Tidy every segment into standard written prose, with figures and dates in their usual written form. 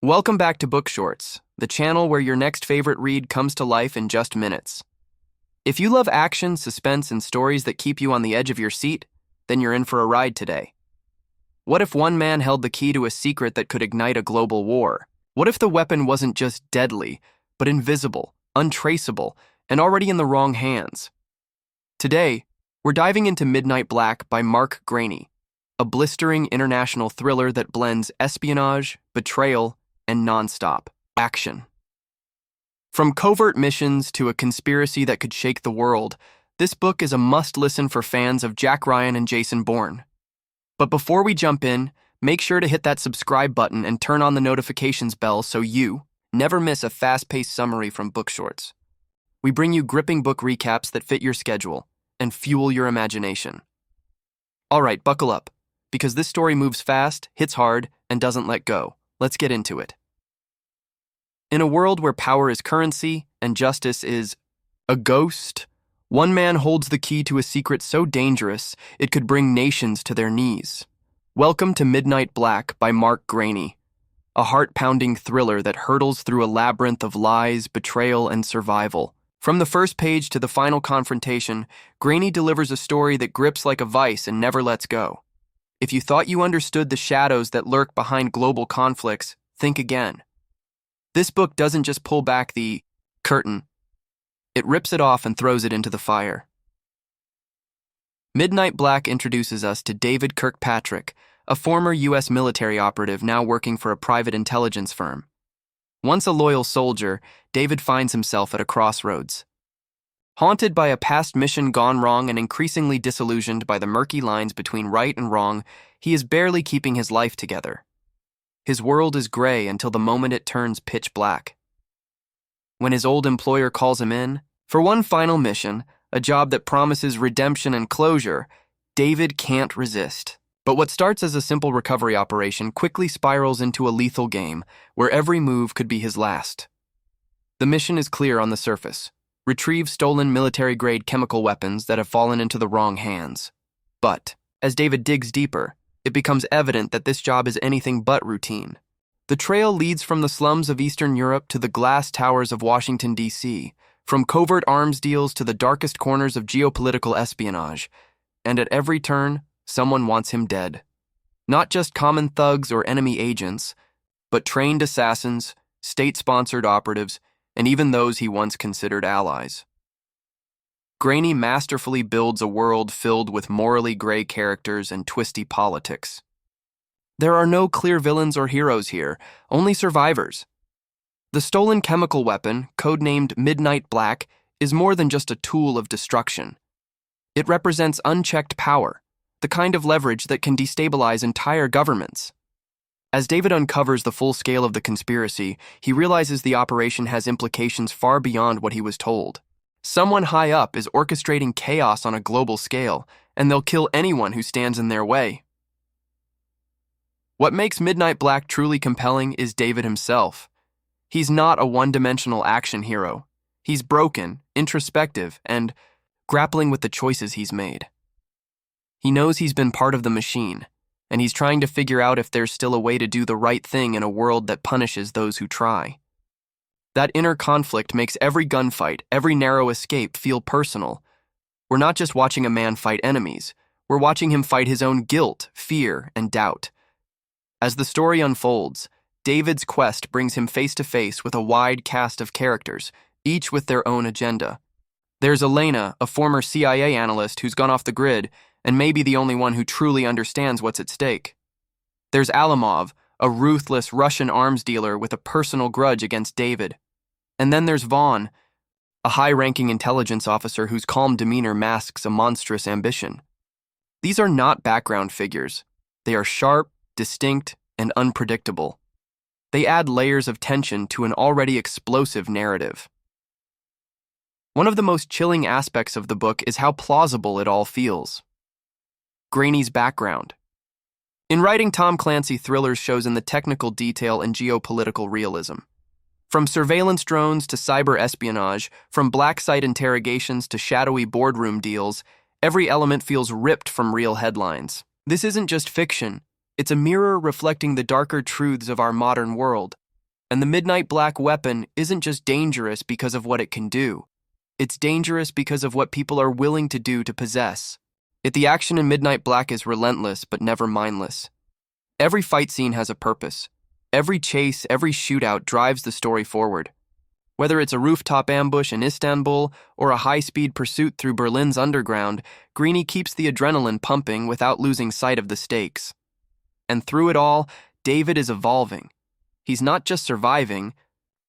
Welcome back to BookShortz, the channel where your next favorite read comes to life in just minutes. If you love action, suspense, and stories that keep you on the edge of your seat, then you're in for a ride today. What if one man held the key to a secret that could ignite a global war? What if the weapon wasn't just deadly, but invisible, untraceable, and already in the wrong hands? Today, we're diving into Midnight Black by Mark Greaney, a blistering international thriller that blends espionage, betrayal, and non-stop action. From covert missions to a conspiracy that could shake the world, this book is a must-listen for fans of Jack Ryan and Jason Bourne. But before we jump in, make sure to hit that subscribe button and turn on the notifications bell so you never miss a fast-paced summary from BookShortz. We bring you gripping book recaps that fit your schedule and fuel your imagination. All right, buckle up, because this story moves fast, hits hard, and doesn't let go. Let's get into it. In a world where power is currency and justice is a ghost, one man holds the key to a secret so dangerous it could bring nations to their knees. Welcome to Midnight Black by Mark Greaney, a heart-pounding thriller that hurtles through a labyrinth of lies, betrayal, and survival. From the first page to the final confrontation, Greaney delivers a story that grips like a vice and never lets go. If you thought you understood the shadows that lurk behind global conflicts, think again. This book doesn't just pull back the curtain. It rips it off and throws it into the fire. Midnight Black introduces us to David Kirkpatrick, a former U.S. military operative now working for a private intelligence firm. Once a loyal soldier, David finds himself at a crossroads. Haunted by a past mission gone wrong and increasingly disillusioned by the murky lines between right and wrong, he is barely keeping his life together. His world is gray until the moment it turns pitch black. When his old employer calls him in, for one final mission, a job that promises redemption and closure, David can't resist. But what starts as a simple recovery operation quickly spirals into a lethal game, where every move could be his last. The mission is clear on the surface. Retrieve stolen military-grade chemical weapons that have fallen into the wrong hands. But, as David digs deeper, it becomes evident that this job is anything but routine. The trail leads from the slums of Eastern Europe to the glass towers of Washington, D.C., from covert arms deals to the darkest corners of geopolitical espionage, and at every turn, someone wants him dead. Not just common thugs or enemy agents, but trained assassins, state-sponsored operatives, and even those he once considered allies. Greaney masterfully builds a world filled with morally gray characters and twisty politics. There are no clear villains or heroes here, only survivors. The stolen chemical weapon, codenamed Midnight Black, is more than just a tool of destruction. It represents unchecked power, the kind of leverage that can destabilize entire governments. As David uncovers the full scale of the conspiracy, he realizes the operation has implications far beyond what he was told. Someone high up is orchestrating chaos on a global scale, and they'll kill anyone who stands in their way. What makes Midnight Black truly compelling is David himself. He's not a one-dimensional action hero. He's broken, introspective, and grappling with the choices he's made. He knows he's been part of the machine, and he's trying to figure out if there's still a way to do the right thing in a world that punishes those who try. That inner conflict makes every gunfight, every narrow escape feel personal. We're not just watching a man fight enemies, we're watching him fight his own guilt, fear, and doubt. As the story unfolds, David's quest brings him face to face with a wide cast of characters, each with their own agenda. There's Elena, a former CIA analyst who's gone off the grid, and may be the only one who truly understands what's at stake. There's Alamov, a ruthless Russian arms dealer with a personal grudge against David. And then there's Vaughn, a high-ranking intelligence officer whose calm demeanor masks a monstrous ambition. These are not background figures. They are sharp, distinct, and unpredictable. They add layers of tension to an already explosive narrative. One of the most chilling aspects of the book is how plausible it all feels. Greaney's background. In writing, Tom Clancy thrillers shows in the technical detail and geopolitical realism. From surveillance drones to cyber espionage, from black site interrogations to shadowy boardroom deals, every element feels ripped from real headlines. This isn't just fiction. It's a mirror reflecting the darker truths of our modern world. And the midnight black weapon isn't just dangerous because of what it can do. It's dangerous because of what people are willing to do to possess. Yet the action in Midnight Black is relentless but never mindless. Every fight scene has a purpose. Every chase, every shootout drives the story forward. Whether it's a rooftop ambush in Istanbul or a high-speed pursuit through Berlin's underground, Greaney keeps the adrenaline pumping without losing sight of the stakes. And through it all, David is evolving. He's not just surviving,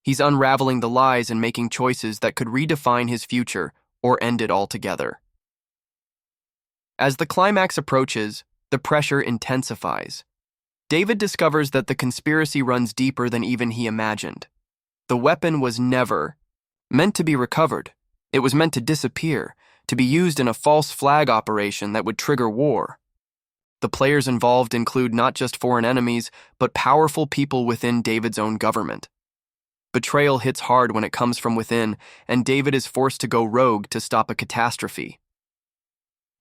he's unraveling the lies and making choices that could redefine his future or end it altogether. As the climax approaches, the pressure intensifies. David discovers that the conspiracy runs deeper than even he imagined. The weapon was never meant to be recovered. It was meant to disappear, to be used in a false flag operation that would trigger war. The players involved include not just foreign enemies, but powerful people within David's own government. Betrayal hits hard when it comes from within, and David is forced to go rogue to stop a catastrophe.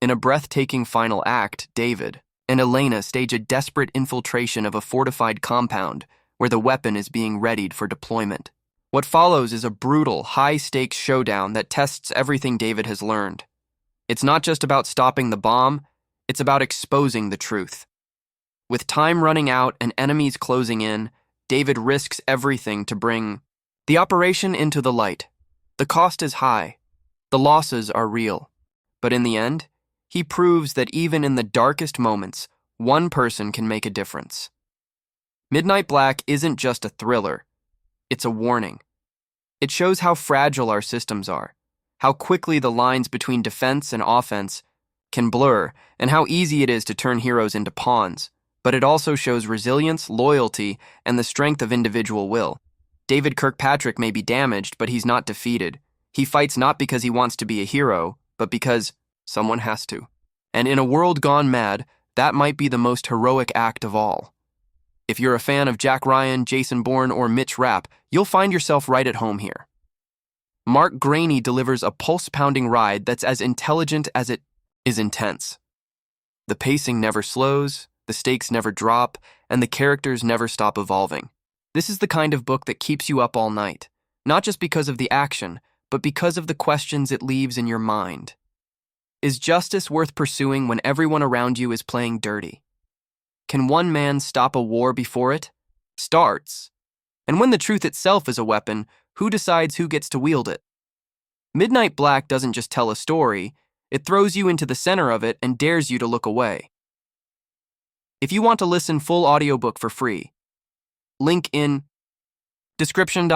In a breathtaking final act, David and Elena stage a desperate infiltration of a fortified compound where the weapon is being readied for deployment. What follows is a brutal, high-stakes showdown that tests everything David has learned. It's not just about stopping the bomb, it's about exposing the truth. With time running out and enemies closing in, David risks everything to bring the operation into the light. The cost is high. The losses are real. But in the end, he proves that even in the darkest moments, one person can make a difference. Midnight Black isn't just a thriller. It's a warning. It shows how fragile our systems are, how quickly the lines between defense and offense can blur, and how easy it is to turn heroes into pawns. But it also shows resilience, loyalty, and the strength of individual will. David Kirkpatrick may be damaged, but he's not defeated. He fights not because he wants to be a hero, but because someone has to. And in a world gone mad, that might be the most heroic act of all. If you're a fan of Jack Ryan, Jason Bourne, or Mitch Rapp, you'll find yourself right at home here. Mark Greaney delivers a pulse-pounding ride that's as intelligent as it is intense. The pacing never slows, the stakes never drop, and the characters never stop evolving. This is the kind of book that keeps you up all night, not just because of the action, but because of the questions it leaves in your mind. Is justice worth pursuing when everyone around you is playing dirty? Can one man stop a war before it starts? And when the truth itself is a weapon, who decides who gets to wield it? Midnight Black doesn't just tell a story, it throws you into the center of it and dares you to look away. If you want to listen full audiobook for free, link in description.